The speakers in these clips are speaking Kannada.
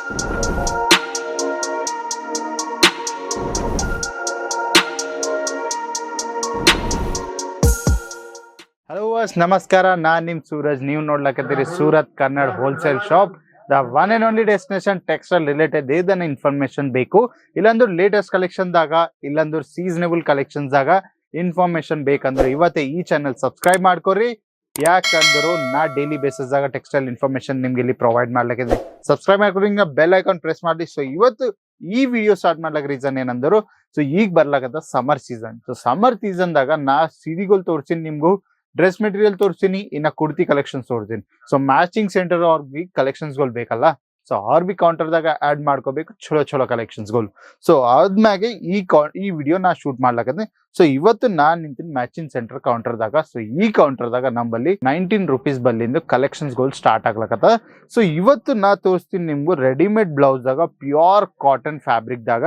ಹಲೋ ನಮಸ್ಕಾರ, ನಾನು ನಿಮ್ಮ ಸೂರಜ್. ನೀವು ನೋಡ್ಲಕತ್ತೀರಿ Surat Kannada wholesale shop, the one and only destination textile related ಏದನ್ನ ಇನ್ಫಾರ್ಮೇಶನ್ ಬೇಕು, ಇಲ್ಲಾಂದ್ರೆ ಲೇಟೆಸ್ಟ್ ಕಲೆಕ್ಷನ್ದಾಗ, ಇಲ್ಲಾಂದ್ರೆ ಸೀಸನಬಲ್ ಕಲೆಕ್ಷನ್ಸ್ದಾಗ ಇನ್ಫಾರ್ಮೇಶನ್ ಬೇಕಂದ್ರೆ ಇವತ್ತೇ ಈ ಚಾನಲ್ ಸಬ್ಸ್ಕ್ರೈಬ್ ಮಾಡ್ಕೊರಿ. ಯಾಕಂದ್ರು ನಾ ಡೈಲಿ ಬೇಸಿಸ್ದಾಗ ಟೆಕ್ಸ್ಟೈಲ್ ಇನ್ಫಾರ್ಮೇಶನ್ ನಿಮ್ಗೆ ಇಲ್ಲಿ ಪ್ರೊವೈಡ್ ಮಾಡ್ಲಿಕ್ಕೆ ಸಬ್ಸ್ಕ್ರೈಬ್ ಮಾಡ್ಕೊರಿ, ಬೆಲ್ ಐಕಾನ್ ಪ್ರೆಸ್ ಮಾಡಿ. ಸೊ ಇವತ್ತು ಈ ವಿಡಿಯೋ ಸ್ಟಾರ್ಟ್ ಮಾಡ್ಲಿಕ್ಕೆ ರೀಸನ್ ಏನಂದ್ರು, ಸೊ ಈಗ ಬರ್ಲಾಕತ್ತ ಸಮ್ಮರ್ ಸೀಸನ್. ಸೊ ಸಮ್ಮರ್ ಸೀಸನ್ದಾಗ ನಾ ಸೀರೆಗಳು ತೋರಿಸ್ತೀನಿ, ನಿಮ್ಗೂ ಡ್ರೆಸ್ ಮೆಟೀರಿಯಲ್ ತೋರಿಸ್ತೀನಿ, ಇನ್ನ ಕುರ್ತಿ ಕಲೆಕ್ಷನ್ಸ್ ತೋರಿಸ್ತೀನಿ. ಸೊ ಮ್ಯಾಚಿಂಗ್ ಸೆಂಟರ್ ಅವ್ರಿಗೆ ಕಲೆಕ್ಷನ್ಸ್ಗಳು ಬೇಕಲ್ಲ, ಸೊ ಆರ್ ಬಿ ಕೌಂಟರ್ದಾಗ ಆಡ್ ಮಾಡ್ಕೋಬೇಕು ಚಲೋ ಚಲೋ ಕಲೆಕ್ಷನ್ಸ್ಗಳು. ಸೊ ಆದ್ಮ್ಯಾಗೆ ಈ ವಿಡಿಯೋ ನಾ ಶೂಟ್ ಮಾಡ್ಲಕತ್ತೆ. ಸೊ ಇವತ್ತು ನಾನ್ ನಿಂತೀನಿ ಮ್ಯಾಚಿಂಗ್ ಸೆಂಟರ್ ಕೌಂಟರ್ದಾಗ. ಸೊ ಈ ಕೌಂಟರ್ದಾಗ ನಮ್ಮಲ್ಲಿ 19 ರೂಪೀಸ್ ಬಲ್ಲಿಂದ ಕಲೆಕ್ಷನ್ಸ್ಗಳು ಸ್ಟಾರ್ಟ್ ಆಗ್ಲಕತ್ತ. ಸೊ ಇವತ್ತು ನಾ ತೋರಿಸ್ತೀನಿ ನಿಮ್ಗೂ ರೆಡಿಮೇಡ್ ಬ್ಲೌಸ್ ದಾಗ ಪ್ಯೂರ್ ಕಾಟನ್ ಫ್ಯಾಬ್ರಿಕ್ ದಾಗ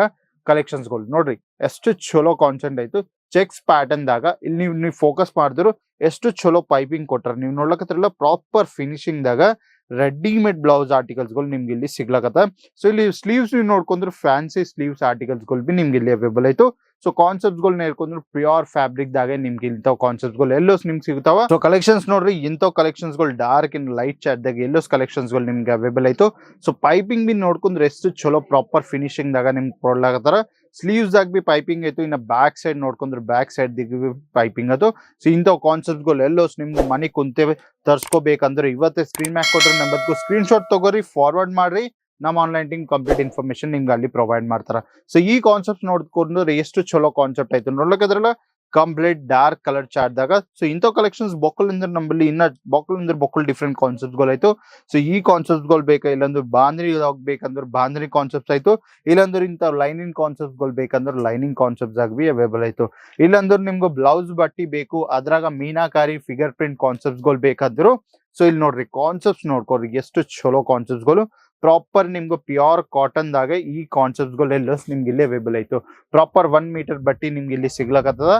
ಕಲೆಕ್ಷನ್ಸ್ಗಳು. ನೋಡ್ರಿ ಎಷ್ಟು ಚಲೋ ಕಾನ್ಸೆಂಟ್ ಆಯ್ತು. ಚೆಕ್ಸ್ ಪ್ಯಾಟರ್ನ್ ದಾಗ ಇಲ್ಲಿ ನೀವು ಫೋಕಸ್ ಮಾಡಿದ್ರು ಎಷ್ಟು ಚಲೋ ಪೈಪಿಂಗ್ ಕೊಟ್ಟಾರ. ನೀವು ನೋಡ್ಲಕತ್ತಿರಲ್ಲ ಪ್ರಾಪರ್ ಫಿನಿಶಿಂಗ್ ದಾಗ ರೆಡಿಮೇಡ್ ಬ್ಲೌಸ್ ಆರ್ಟಿಕಲ್ಸ್ಗಳು ನಿಮ್ಗೆ ಇಲ್ಲಿ ಸಿಗ್ಲಕತ್ತ. ಸೊ ಇಲ್ಲಿ ಸ್ಲೀವ್ಸ್ ನೀವು ನೋಡ್ಕೊಂಡ್ರೆ ಫ್ಯಾನ್ಸಿ ಸ್ಲೀವ್ಸ್ ಆರ್ಟಿಕಲ್ಸ್ಗಳು ಬಿ ನಿಮ್ಗೆ ಇಲ್ಲಿ ಅವೈಲೇಬಲ್ ಆಯ್ತು. ಸೊ ಕಾನ್ಸೆಪ್ಟ್ಸ್ ನೇರ್ಕೊಂಡ್ರೆ ಪ್ಯೂರ್ ಫ್ಯಾಬ್ರಿಕ್ ದಾಗೆ ನಿಮ್ಗೆ ಇಂಥವ್ ಕಾನ್ಸೆಪ್ಟ್ಸ್ ಎಲ್ಲೋಸ್ ನಿಮ್ಗೆ ಸಿಗ್ತಾವ. ಸೊ ಕಲೆಕ್ಷನ್ಸ್ ನೋಡ್ರಿ, ಇಂಥವ್ ಕಲೆಕ್ಷನ್ಸ್ ಡಾರ್ಕ್ ಇನ್ ಲೈಟ್ ಚಾಟ್ ದಾಗ ಎಲ್ಲೋಸ್ ಕಲೆಕ್ಷನ್ಸ್ ನಿಮ್ಗೆ ಅವೈಲೇಬಲ್ ಆಯ್ತು. ಸೊ ಪೈಪಿಂಗ್ ಬಿ ನೋಡ್ಕೊಂಡ್ರೆ ಎಷ್ಟು ಚಲೋ ಪ್ರಾಪರ್ ಫಿನಿಶಿಂಗ್ ದಾಗ ನಿಮ್ಗೆ ಕೊಡ್ಲಾಕತ್ತಾರ. ಸ್ಲೀವ್ಸ್ ದಾಗ ಬಿ ಪೈಪಿಂಗ್ ಆಯ್ತು. ಇನ್ನ ಬ್ಯಾಕ್ ಸೈಡ್ ನೋಡ್ಕೊಂಡ್ರೆ ಬ್ಯಾಕ್ ಸೈಡ್ ದಿಗ್ ಪೈಪಿಂಗ್ ಅದು. ಸೊ ಇಂಥವ್ ಕಾನ್ಸೆಪ್ಟ್ಸ್ ಎಲ್ಲೋಸ್ ನಿಮ್ಗೆ ಮನೆ ಕುಂತೇವೆ ತರ್ಸ್ಕೋಬೇಕಂದ್ರೆ ಇವತ್ತೇ ಸ್ಕ್ರೀನ್ ಮ್ಯಾಕ್ ಕೊಟ್ರೆ ನಂಬರ್ಗೂ ಸ್ಕ್ರೀನ್ ಶಾಟ್ ತಗೋರಿ, ಫಾರ್ವರ್ಡ್ ಮಾಡ್ರಿ. ನಮ್ಮ ಆನ್ಲೈನ್ ಟೀಮ್ ಕಂಪ್ಲೀಟ್ ಇನ್ಫಾರ್ಮೇಶನ್ ನಿಮ್ಗೆ ಅಲ್ಲಿ ಪ್ರೊವೈಡ್ ಮಾಡ್ತಾರ. ಸೊ ಈ ಕಾನ್ಸೆಪ್ಟ್ ನೋಡ್ಕೊಂಡ್ರೆ ಎಷ್ಟು ಚಲೋ ಕಾನ್ಸೆಪ್ಟ್ ಆಯ್ತು. ನೋಡ್ಲಕ್ಕದ್ರಲ್ಲ ಕಂಪ್ಲೀಟ್ ಡಾರ್ಕ್ ಕಲರ್ ಚಾರ್ಟ್ ದಾಗ. ಸೊ ಇಂಥವ್ ಕಲೆಕ್ಷನ್ಸ್ ಬೊಕ್ಕಲ್ ಅಂದ್ರೆ ನಮ್ಮಲ್ಲಿ ಇನ್ನ ಬೊಕ್ಕಲ್ ಡಿಫ್ರೆಂಟ್ ಕಾನ್ಸೆಪ್ಟ್ಸ್ ಆಯ್ತು. ಸೊ ಈ ಕಾನ್ಸೆಪ್ಟ್ಸ್ ಬೇಕಾ, ಇಲ್ಲಾಂದ್ರೆ ಬಾಂದ್ರಿ ಬೇಕಂದ್ರೆ ಬಾಂದ್ರಿ ಕಾನ್ಸೆಪ್ಟ್ಸ್ ಆಯ್ತು, ಇಲ್ಲಾಂದ್ರೆ ಇಂಥ ಲೈನಿಂಗ್ ಕಾನ್ಸೆಪ್ಟ್ಸ್ ಬೇಕಂದ್ರೆ ಲೈನಿಂಗ್ ಕಾನ್ಸೆಪ್ಟ್ಸ್ ಆಗಿ ಬಿ ಅವೈಲೇಬಲ್ ಆಯ್ತು. ಇಲ್ಲಾಂದ್ರೆ ನಿಮ್ಗೆ ಬ್ಲೌಸ್ ಬಟ್ಟಿ ಬೇಕು, ಅದ್ರಾಗ ಮೀನಾಕಾರಿ ಫಿಗರ್ ಪ್ರಿಂಟ್ ಕಾನ್ಸೆಪ್ಟ್ಸ್ ಬೇಕಾದ್ರು. ಸೊ ಇಲ್ಲಿ ನೋಡ್ರಿ ಕಾನ್ಸೆಪ್ಟ್ಸ್ ನೋಡ್ಕೊಡ್ರಿ ಎಷ್ಟು ಚಲೋ ಕಾನ್ಸೆಪ್ಟ್ಸ್ ಪ್ರಾಪರ್ ನಿಮ್ಗೆ ಪ್ಯೂರ್ ಕಾಟನ್ ದಾಗ ಈ ಕಾನ್ಸೆಪ್ಟ್ಸ್ ಎಲ್ಲ ನಿಮ್ಗೆ ಇಲ್ಲಿ ಅವೈಲೇಬಲ್ ಆಯ್ತು. ಪ್ರಾಪರ್ 1 ಮೀಟರ್ ಬಟ್ಟಿ ನಿಮ್ಗೆ ಇಲ್ಲಿ ಸಿಗ್ಲಕತ್ತದ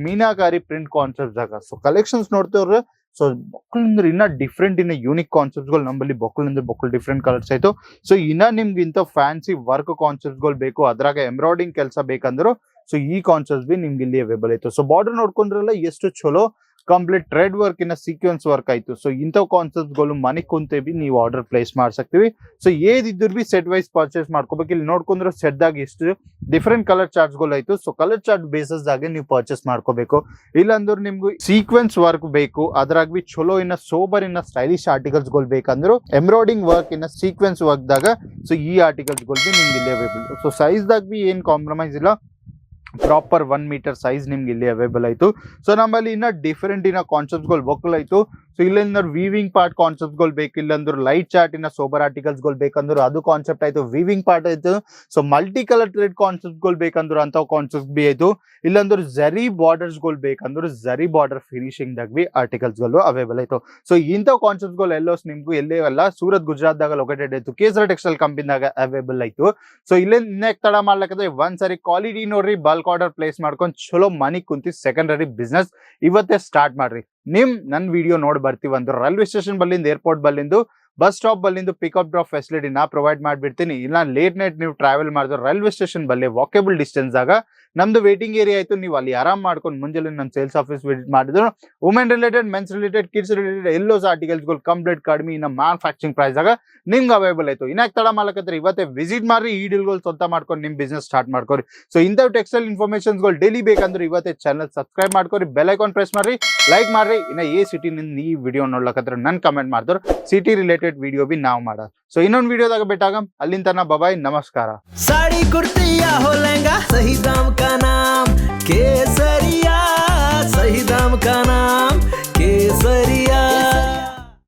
ಮೀನಾಕಾರಿ ಪ್ರಿಂಟ್ ಕಾನ್ಸೆಪ್ಟ್ಸ್ ಆಗ. ಸೊ ಕಲೆಕ್ಷನ್ಸ್ ನೋಡ್ತೇವ್ರೆ. ಸೊ ಬೊಕ್ಕಲ್ ಇನ್ನ ಡಿಫ್ರೆಂಟ್ ಇನ್ನ ಯೂನಿಕ್ ಕಾನ್ಸೆಪ್ಟ್ಸ್ ನಮ್ಮಲ್ಲಿ ಬೊಕ್ಕಲ್ ಡಿಫ್ರೆಂಟ್ ಕಲರ್ಸ್ ಆಯ್ತು. ಸೊ ಇನ್ನ ನಿಮ್ಗೆ ಇಂಥ ಫ್ಯಾನ್ಸಿ ವರ್ಕ್ ಕಾನ್ಸೆಪ್ಟ್ಸ್ ಬೇಕು, ಅದ್ರಾಗ ಎಂಬ್ರಾಯ್ಡಿಂಗ್ ಕೆಲಸ ಬೇಕಂದ್ರು ಸೊ ಈ ಕಾನ್ಸೆಪ್ಟ್ಸ್ ಬಿ ನಿಮ್ಗೆ ಇಲ್ಲಿ ಅವೈಲೇಬಲ್ ಆಯ್ತು. ಸೊ ಬಾರ್ಡರ್ ನೋಡ್ಕೊಂಡ್ರಲ್ಲ ಎಷ್ಟು ಚಲೋ ಕಂಪ್ಲೀಟ್ ಥ್ರೆಡ್ ವರ್ಕ್ ಇನ್ನ ಸೀಕ್ವೆನ್ಸ್ ವರ್ಕ್ ಆಯ್ತು. ಸೊ ಇಂಥವ್ ಕಾನ್ಸೆಪ್ಟ್ಸ್ ಮನೆ ಕುಂತೆ ಬಿ ನೀವು ಆರ್ಡರ್ ಪ್ಲೇಸ್ ಮಾಡ್ಸಕ್ತಿವಿ. ಸೊ ಏದಿದ್ರು ಬಿ ಸೆಟ್ ವೈಸ್ ಪರ್ಚೇಸ್ ಮಾಡ್ಕೋಬೇಕು. ಇಲ್ಲಿ ನೋಡ್ಕೊಂಡ್ರೆ ಸೆಟ್ ದಾಗ ಎಷ್ಟು ಡಿಫ್ರೆಂಟ್ ಕಲರ್ ಚಾರ್ಟ್ಸ್ ಆಯ್ತು. ಸೊ ಕಲರ್ ಚಾರ್ಟ್ ಬೇಸಸ್ ದಾಗೆ ನೀವು ಪರ್ಚೇಸ್ ಮಾಡ್ಕೋಬೇಕು. ಇಲ್ಲಾಂದ್ರೆ ನಿಮ್ಗೆ ಸೀಕ್ವೆನ್ಸ್ ವರ್ಕ್ ಬೇಕು, ಅದ್ರಾಗ ಬಿ ಚಲೋ ಇನ್ನ ಸೋಬರ್ ಇನ್ನ ಸ್ಟೈಲಿಶ್ ಆರ್ಟಿಕಲ್ಸ್ ಬೇಕಂದ್ರು ಎಂಬ್ರಾಯ್ಡಿಂಗ್ ವರ್ಕ್ ಇನ್ನ ಸೀಕ್ವೆನ್ಸ್ ವರ್ಕ್ ದಾಗ ಸೊ ಈ ಆರ್ಟಿಕಲ್ಸ್ ಬಿ ನಿಮ್ಗೆ ಇಲ್ಲಿ ಅವೈಲೇಬಲ್. ಸೊ ಸೈಜ್ ದಾಗ ಬಿ ಏನ್ ಕಾಂಪ್ರಮೈಸ್ ಇಲ್ಲ, ಪ್ರಾಪರ್ 1 ಮೀಟರ್ ಸೈಜ್ ನಿಮ್ಗೆ ಇಲ್ಲಿ ಅವೈಲೇಬಲ್ ಆಯ್ತು. ಸೊ ನಮ್ಮಲ್ಲಿ ಇನ್ನ ಡಿಫರೆಂಟ್ ಇನ್ನ ಕಾನ್ಸೆಪ್ಟ್ಸ್ ಬೊಕ್ಕಲ್ ಆಯ್ತು. ಸೊ ಇಲ್ಲಿಂದ ವೀವಿಂಗ್ ಪಾರ್ಟ್ ಕಾನ್ಸೆಪ್ಟ್ಸ್ ಬೇಕು, ಇಲ್ಲಂದ್ರೆ ಲೈಟ್ ಚಾರ್ಟ್ ಇನ್ನ ಸೋಬರ್ ಆರ್ಟಿಕಲ್ಸ್ ಬೇಕಂದ್ರೆ ಅದು ಕಾನ್ಸೆಪ್ಟ್ ಆಯ್ತು. ವೀವಿಂಗ್ ಪಾರ್ಟ್ ಆಯ್ತು. So multi colour thread concepts ಬೇಕಂದ್ರೆ ಅಂತ ಕಾನ್ಸೆಪ್ಟ್ ಬಿ ಆಯ್ತು. ಇಲ್ಲಾಂದ್ರೆ ಜರಿ ಬಾರ್ಡರ್ಸ್ ಬೇಕಂದ್ರೆ ಜರಿ ಬಾರ್ಡರ್ ಫಿನಿಶಿಂಗ್ ದಾಗ ಬಿ ಆರ್ಟಿಕಲ್ಸ್ ಅವೈಲೇಬಲ್ ಆಯ್ತು. ಸೊ ಇಂಥ ಕಾನ್ಸೆಪ್ಟ್ಸ್ ಎಲ್ಲೋಸ್ ನಿಮ್ಗೂ ಎಲ್ಲೇ ಅಲ್ಲ ಸೂರತ್ ಗುಜರಾತ್ ದಾಗ ಲೊಕೇಟೆಡ್ ಆಯ್ತು. ಕೇಸರ ಟೆಕ್ಸ್ಟೈಲ್ ಕಂಪನಿದಾಗ ಅವೈಲೇಬಲ್ ಆಯ್ತು. ಸೊ ಇಲ್ಲೇ ನೆಕ್ ತಡ ಮಾಡ್ಲಕ್ಕಂದ್ರೆ ಒಂದ್ಸರಿ ಕ್ವಾಲಿಟಿ ನೋಡ್ರಿ, ಬಲ್ಕ್ ಆರ್ಡರ್ ಪ್ಲೇಸ್ ಮಾಡ್ಕೊಂಡು ಚಲೋ ಮನಿ ಕುಂತಿ ಸೆಕೆಂಡರಿ ಬಿಸ್ನೆಸ್ ಇವತ್ತೇ ಸ್ಟಾರ್ಟ್ ಮಾಡ್ರಿ. ನನ್ ವಿಡಿಯೋ ನೋಡಿ ಬರ್ತೀವಿ ಅಂದ್ರೆ ರೈಲ್ವೆ ಸ್ಟೇಷನ್ ಬಲ್ಲಿಂದ, ಏರ್ಪೋರ್ಟ್ ಬಲ್ಲಿಂದು, ಬಸ್ ಸ್ಟಾಪ್ ಬಲ್ಲಿಂದು ಪಿಕಪ್ ಡ್ರಾಪ್ ಫೆಸಿಲಿಟಿ ನಾ ಪ್ರೊವೈಡ್ ಮಾಡ್ಬಿಡ್ತೀನಿ. ಇಲ್ಲ ಲೇಟ್ ನೈಟ್ ನೀವು ಟ್ರಾವೆಲ್ ಮಾಡಿದ್ರೆ ರೈಲ್ವೆ ಸ್ಟೇಷನ್ ಬಲ್ಲಿ ವಾಕೇಬಲ್ ಡಿಸ್ಟೆನ್ಸ್ ಆಗ ನಮ್ದು ವೇಟಿಂಗ್ ಏರಿಯಾ ಆಯ್ತು. ನೀವು ಅಲ್ಲಿ ಆರಾಮ್ ಮಾಡ್ಕೊಂಡು ಮುಂಜಾನೆ ನಮ್ಮ ಸೇಲ್ಸ್ ಆಫೀಸ್ ವಿಸಿಟ್ ಮಾಡಿದ್ರು women related, mens related, kids related ಎಲ್ಲೋಸ್ ಆರ್ಟಿಕಲ್ಸ್ಗಳು ಕಂಪ್ಲೀಟ್ ಕಡಿಮೆ ಇನ್ನ ಮ್ಯಾನುಫ್ಯಾಕ್ಚರಿಂಗ್ ಪ್ರೈಸ್ ಆಗ ನಿಮ್ಗೆ ಅವೈಲೇಬಲ್ ಆಯ್ತು. ಇನ್ನಾಕ್ ತಡ ಮಾಡ್ಲಕತ್ತಾರೆ ಇವತ್ತೇ ವಿಸಿಟ್ ಮಾಡ್ರಿ, ಈ ಡೀಲ್ಗಳು ಸ್ವಂತ ಮಾಡ್ಕೊಂಡು ನಿಮ್ ಬಿಸ್ನೆಸ್ ಸ್ಟಾರ್ಟ್ ಮಾಡ್ಕೊರಿ. ಸೊ ಇಂಥವ್ ಟೆಕ್ಸ್ಟೈಲ್ ಇನ್ಫಾರ್ಮೇಶನ್ಸ್ಗಳು ಡೈಲಿ ಬೇಕಂದ್ರೆ ಇವತ್ತೇ ಚಾನಲ್ ಸಬ್ಸ್ಕ್ರೈಬ್ ಮಾಡ್ಕೊರಿ, ಬೆಲ್ ಐಕಾನ್ ಪ್ರೆಸ್ ಮಾಡ್ರಿ, ಲೈಕ್ ಮಾಡ್ರಿ. ಇನ್ನ ಏ ಸಿಟಿ ನಿಂದ ಈ ವಿಡಿಯೋ ನೋಡ್ಲಕತ್ರ ನನ್ ಕಮೆಂಟ್ ಮಾಡಿದ್ರು ಸಿಟಿ ರಿಲೇಟೆಡ್ ವಿಡಿಯೋ ಬಿ ನಾವು ಮಾಡೋದು. ಸೊ ಇನ್ನೊಂದು ವಿಡಿಯೋದಾಗ ಭೇಟಾಗ, ಅಲ್ಲಿಂದ ತನ ಬಾಯ್, ನಮಸ್ಕಾರ. साड़ी कुर्ती या हो लहंगा, सही दाम का नाम केसरिया, सही दाम का नाम.